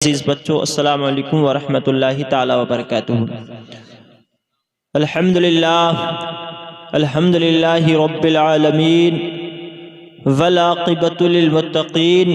अज़ीज़ बच्चों, अस्सलामु अलैकुम वरहमतुल्लाहि ताला वबरकातुहू। अल्हम्दुलिल्लाहि रब्बिल आलमीन वल आक़िबतु लिल मुत्तक़ीन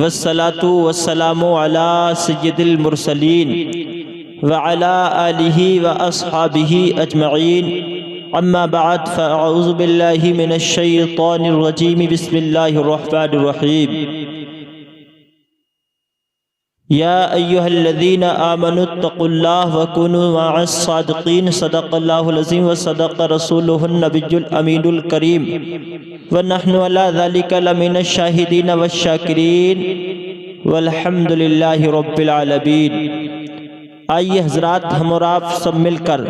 वस्सलातु वस्सलामु अला सय्यिदिल मुरसलीन व अला आलिहि व अस्हाबिहि अजमईन। अम्मा बअद फ़अऊज़ु बिल्लाहि मिनश शैतानिर रजीम। बिस्मिल्लाहिर रहमानिर रहीम। या अय्युहल्लज़ीना आमनुत्तक़ुल्लाह व कुनू मअस सादिक़ीन। सदक़ल्लाहुल अज़ीम व सदक़ रसूलुहुन नबियुल अमीनुल करीम व नहनु अला ज़ालिका लमिनश शाहिदीन वश शाकिरीन वल्हम्दुलिल्लाहि रब्बिल आलमीन। आइए हज़रात, हम और आप सब मिलकर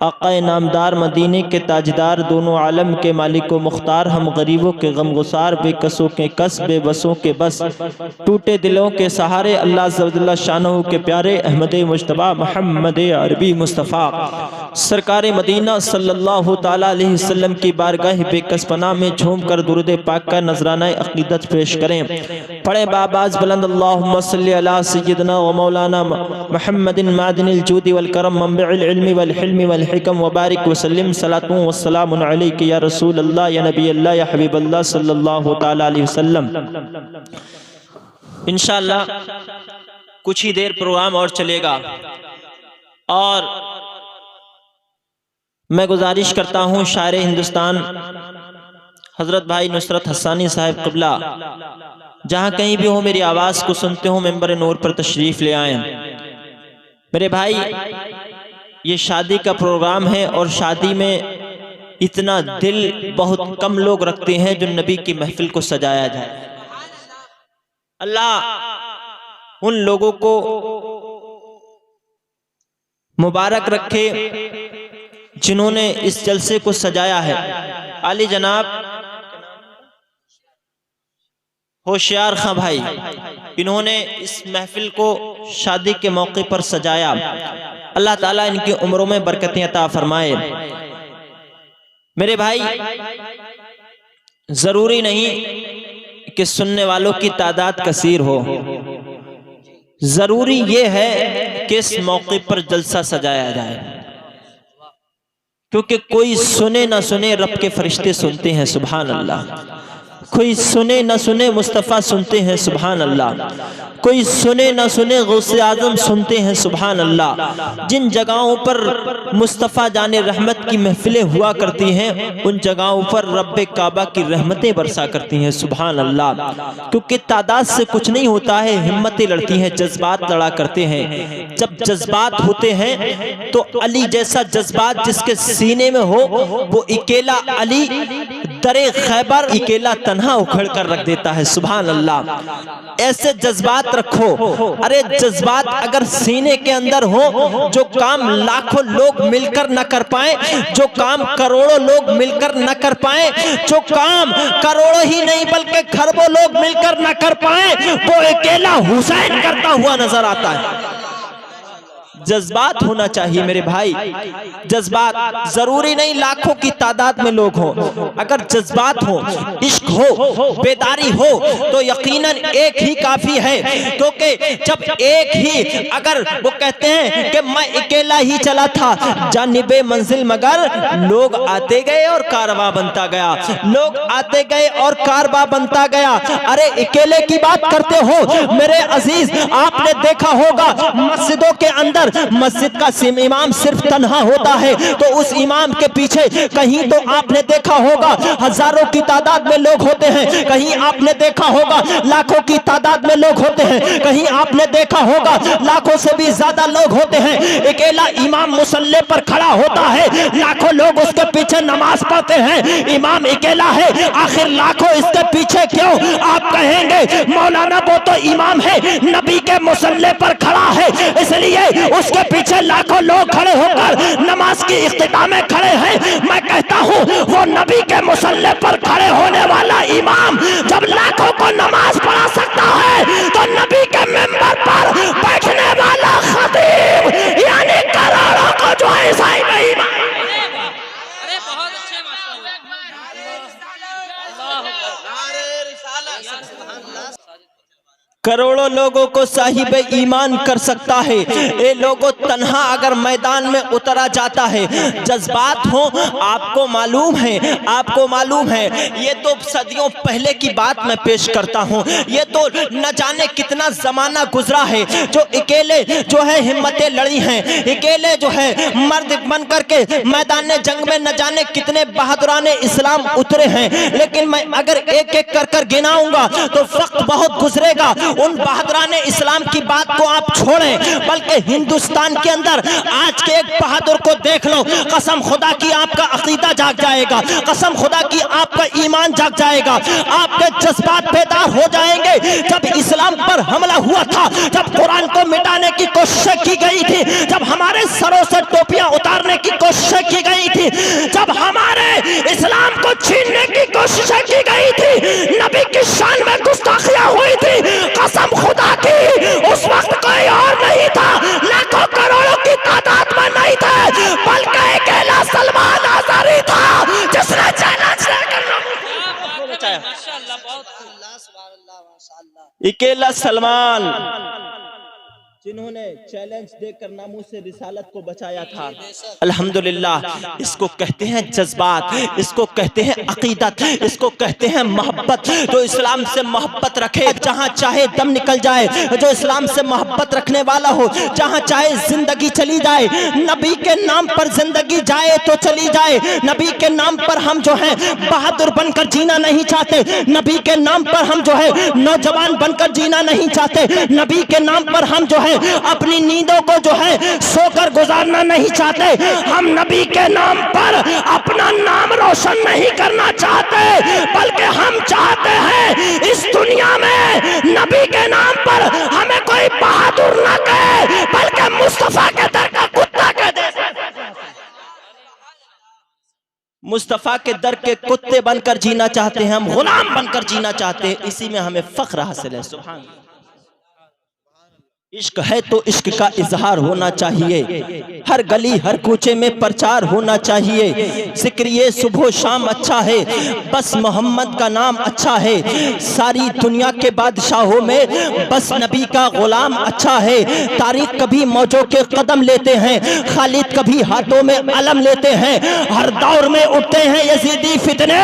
आक़ा नामदार मदीने के ताजदार, दोनों आलम के मालिक व मुख्तार, हम गरीबों के गमगुसार, बेकसों के कस, बेबसों के बस, टूटे दिलों के सहारे, अल्लाह ज़ल्ल शानहू के प्यारे अहमद मुज्तबा मोहम्मद अरबी मुस्तफ़ा सरकार मदीना सल्लल्लाहु ताला अलैहि वसल्लम की बारगाह बेकस पनाह में झूम कर दुरूद पाक का नजराना अक़ीदत पेश करें। पढ़े बाबाज बुलंद अल्लाहुम्मा सल्लि अला सय्यिदना व मौलाना मुहम्मदिन मादिनिल जूदी वल करम मंबिउल इल्मी वल हिल्मी वल हिकम व बारिक व सल्लिम सलातु व सलामुन अलैका या रसूल अल्लाह या नबी अल्लाह या हबीब अल्लाह सल्लल्लाहु ताला अलैहि वसल्लम। इंशाअल्लाह कुछ ही देर प्रोग्राम और चलेगा और मैं गुजारिश करता हूँ शायर हिंदुस्तान हजरत भाई नुसरत हसानी साहब क़िबला जहाँ कहीं भी हो मेरी आवाज़ को सुनते हो मेंबर नूर पर तशरीफ़ ले आए। मेरे भाई, ये शादी का प्रोग्राम है और शादी में इतना दिल बहुत कम लोग रखते हैं जो नबी की महफिल को सजाया जाए। अल्लाह उन लोगों को मुबारक रखे जिन्होंने इस जलसे को सजाया है। आली जनाब होशियार खां भाई, इन्होंने इस महफिल को शादी के मौके पर सजाया। अल्लाह ताला इनकी उम्रों में बरकतें अता फरमाए। मेरे भाई, जरूरी नहीं कि सुनने वालों की तादाद कसीर हो, जरूरी यह है कि इस मौके पर जलसा सजाया जाए, क्योंकि कोई सुने ना सुने रब के फरिश्ते सुनते हैं, सुभान अल्लाह। कोई सुने न सुने मुस्तफ़ा सुनते हैं, सुभान अल्लाह। कोई सुने न सुने गौसे आज़म सुनते हैं, सुभान अल्लाह। जिन जगहों पर मुस्तफ़ा जाने रहमत की महफिलें हुआ करती हैं उन जगहों पर रब्बे काबा की रहमतें बरसा करती हैं, सुभान अल्लाह। क्योंकि तादाद से कुछ नहीं होता है, हिम्मतें लड़ती हैं, जज्बात लड़ा करते हैं। जब जज्बात होते हैं तो अली जैसा जज्बात जिसके सीने में हो वो अकेला अली दरे खैबर अकेला तन्हा उखड़ कर रख देता है, सुभान अल्लाह। ऐसे जज्बात रखो। अरे जज्बात अगर सीने के अंदर हो, जो काम लाखों लोग मिलकर न कर पाए, जो काम करोड़ों लोग मिलकर न कर पाए, जो काम करोड़ों ही नहीं बल्कि खरबों लोग मिलकर न कर पाए, वो अकेला हुसैन करता हुआ नजर आता है। जज्बात होना चाहिए मेरे भाई, जज्बात। जरूरी नहीं लाखों की तादाद में लोग हो, अगर जज्बात हो, इश्क हो, बेदारी हो तो यकीनन एक ही काफी है। क्योंकि जब एक ही, अगर वो कहते हैं कि मैं अकेला ही चला था जानिबे मंजिल, मगर लोग आते गए और कारवां बनता गया, लोग आते गए और कारवां बनता गया। अरे अकेले की बात करते हो मेरे अजीज, आपने देखा होगा मस्जिदों के अंदर मस्जिद का इमाम सिर्फ तन्हा होता है तो उस इमाम के पीछे कहीं तो आपने देखा होगा हजारों की तादाद में लोग होते हैं, कहीं आपने देखा होगा लाखों की तादाद में लोग होते हैं, कहीं आपने देखा होगा लाखों से भी ज्यादा लोग होते हैं। अकेला इमाम मुसल्ले पर खड़ा होता है, लाखों लोग उसके पीछे नमाज पढ़ते हैं, इमाम अकेला है। आखिर लाखों इसके पीछे क्यों? आप कहेंगे मौलाना वो तो इमाम है, नबी के मुसल्ले पर खड़ा है, इसलिए उसके पीछे लाखों लोग खड़े होकर नमाज की इख्तिताम में खड़े हैं। मैं कहता हूँ वो नबी के मुसल्ले पर खड़े होने वाला इमाम जब लाखों को नमाज पढ़ा सकता है तो नबी के मिंबर पर बैठने वाला खतीब यानी करोड़ों को जो ऐसा ही नहीं। करोड़ों लोग लोगों को साहिब ईमान कर सकता है। ये लोगों तन्हा अगर मैदान में उतरा जाता है, जज्बात हो, आपको मालूम है, ये तो सदियों पहले की बात मैं पेश करता हूँ। ये तो न जाने कितना जमाना गुजरा है जो अकेले जो है हिम्मतें लड़ी हैं, अकेले जो है मर्द बन करके मैदान जंग में न जाने कितने बहादुराने इस्लाम उतरे हैं। लेकिन मैं अगर एक एक कर कर गिनाऊंगा तो वक्त बहुत गुजरेगा। उन बहादुराने इस्लाम की बात को आप छोड़ें, बल्कि हिंदुस्तान के अंदर आज के एक बहादुर को देख लो, कसम खुदा की आपका अकीदा जाग जाएगा, कसम खुदा की आपका ईमान जाग जाएगा, आपके जज्बात बेदार हो जाएंगे। जब इस्लाम पर हमला हुआ था, जब कुरान को मिटाने की कोशिश की गई थी, जब हमारे सरों से टोपियां उतारने की कोशिश की गई थी, जब हमारे इस्लाम को छीनने की कोशिश की गई थी, नबी की शान में गुस्ताखियां हुई थी, कसम खुदा की उस वक्त कोई और नहीं था, लाखों करोड़ों की तादाद में नहीं थे, बल्कि अकेला सलमान आजारी था जिसने चैलेंज अकेला सलमान जिन्होंने चैलेंज देकर नामूस से रिसालत को बचाया था। अल्हम्दुलिल्लाह, इसको कहते हैं जज्बात, इसको कहते हैं अकीदत, इसको कहते हैं मोहब्बत। जो इस्लाम से मोहब्बत रखे, जहां चाहे दम निकल जाए, जो इस्लाम से मोहब्बत रखने वाला हो, जहां चाहे जिंदगी चली जाए, नबी के नाम पर जिंदगी जाए तो चली जाए। नबी के नाम पर हम जो है बहादुर बनकर जीना नहीं चाहते, नबी के नाम पर हम जो है नौजवान बनकर जीना नहीं चाहते, नबी के नाम पर हम जो है अपनी नींदों को जो है सोकर गुजारना नहीं चाहते, हम नबी के नाम पर अपना नाम रोशन नहीं करना चाहते, बल्कि हम चाहते हैं इस दुनिया में नबी के नाम पर हमें कोई बहादुर न कहे, बल्कि मुस्तफा के दर का कुत्ता कह दे। मुस्तफा के दर के कुत्ते बनकर जीना चाहते हैं, हम गुलाम बनकर जीना चाहते हैं, इसी में हमें फख्र हासिल है। सुभान अल्लाह। इश्क है तो इश्क का इजहार होना चाहिए, हर गली हर कूचे में प्रचार होना चाहिए। जिक्र ये सुबह शाम अच्छा है, बस मोहम्मद का नाम अच्छा है। सारी दुनिया के बादशाहों में बस नबी का गुलाम अच्छा है। तारीख कभी मौजों के कदम लेते हैं, खालिद कभी हाथों में अलम लेते हैं। हर दौर में उठते हैं यजीदी फितने,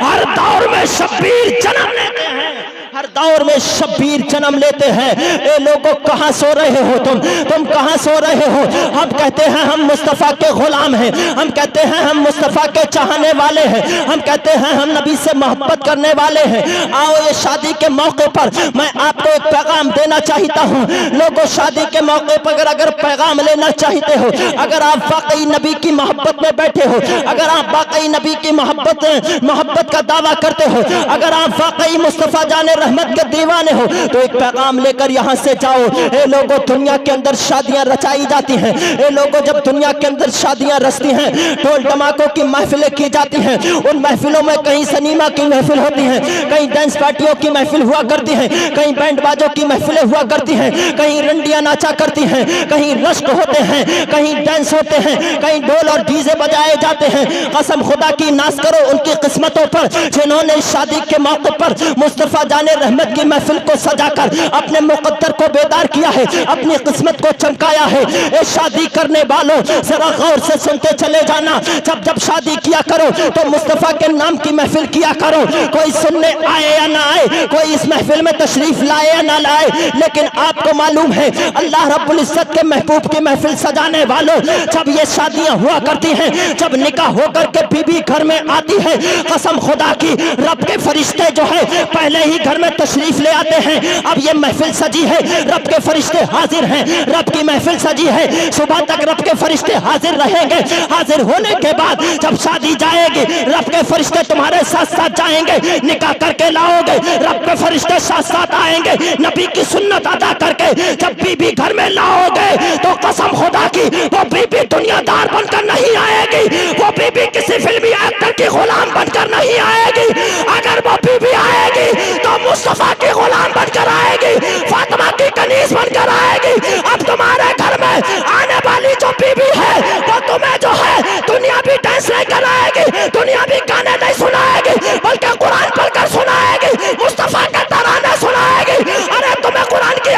हर दौर में शब्बीर जन्म लेते हैं, हर दौर में शब्बीर जन्म लेते हैं। ए लोगों, कहां सो रहे हो तुम कहां सो रहे हो? हम कहते हैं हम मुस्तफा के गुलाम हैं, हम कहते हैं हम मुस्तफा के चाहने वाले हैं, हम कहते हैं हम नबी से मोहब्बत करने वाले हैं। आओ, ये शादी के मौके पर मैं आपको एक पैगाम देना चाहता हूं। लोगों, शादी के मौके पर अगर पैगाम लेना चाहते हो, अगर आप वाकई नबी की मोहब्बत में बैठे हो, अगर आप वाकई नबी की मोहब्बत का दावा करते हो, अगर आप वाकई मुस्तफा जाने रहमत के दीवाने हो, तो एक पैगाम लेकर यहाँ से जाओ। ए लोगों, दुनिया के अंदर शादियां रचाई जाती हैं। ए लोगों, जब दुनिया के अंदर शादियां रचती हैं, ढोल धमाकों की महफिलें की जाती हैं। उन महफिलों में कहीं सिनेमा की महफिल होती है, कहीं डांस पार्टियों की महफिल हुआ करती है, कहीं बैंड बाजों की महफिलें हुआ करती हैं, कहीं रंडियां नाचा करती हैं, कहीं रश्क होते हैं, कहीं डांस होते हैं, कहीं ढोल और डीजे बजाए जाते हैं। कसम खुदा की नाज करो उनकी किस्मतों पर जिन्होंने शादी के मौके पर मुस्तफा जाने रहमत की महफिल को सजाकर अपने मुकद्दर को बेदार किया है, अपनी किस्मत को चमकाया है। ए शादी करने वालों, जरा गौर से सुनते चले जाना। जब जब शादी किया करो तो मुस्तफा के नाम की महफिल किया करो। कोई सुनने आए या ना आए, कोई इस महफिल में तशरीफ लाए या ना लाए, लेकिन आपको मालूम है अल्लाह रब्बुल इज्जत के महबूब की महफिल सजाने वालों, जब ये शादियां हुआ करती हैं, जब निकाह होकर के बीबी घर में आती है, कसम खुदा की रब के फरिश्ते जो है पहले ही घर में तशरीफ ले आते हैं। अब ये महफिल सजी है, रब के फरिश्ते हाजिर हैं, रब की महफिल सजी है, सुबह तक रब के फरिश्ते हाजिर रहेंगे। हाजिर होने के बाद जब शादी जाएगी, रब के फरिश्ते तुम्हारे साथ साथ जाएंगे, निकाह करके लाओगे, रब के फरिश्ते साथ साथ आएंगे, नबी की सुन्नत अदा करके जब बीबी घर में लाओगे, तो कसम खुदा की वो बीबी दुनियादार बनकर नहीं आएगी, वो बीबी किसी फिल्मी एक्टर की गुलाम बनकर नहीं आएगी। अगर वो बीबी आएगी तो मुस्तफा की गुलाम बनकर आएगी, फातिमा की कनीज बनकर आएगी। अब तुम्हारे घर में आने वाली जो बीबी है, वो तुम्हें जो है दुनिया भी डांस नहीं कराएगी, दुनिया भी गाने नहीं सुनाएगी, बल्कि कुरान पढ़कर सुनाएगी, मुस्तफा के तराने सुनाएगी। अरे तुम्हें कुरान की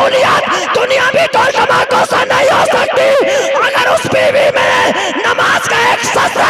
सहूलियत दुनियावी तौर तमाको से नहीं हो सकती अगर उस बीवी में नमाज का एक सजदा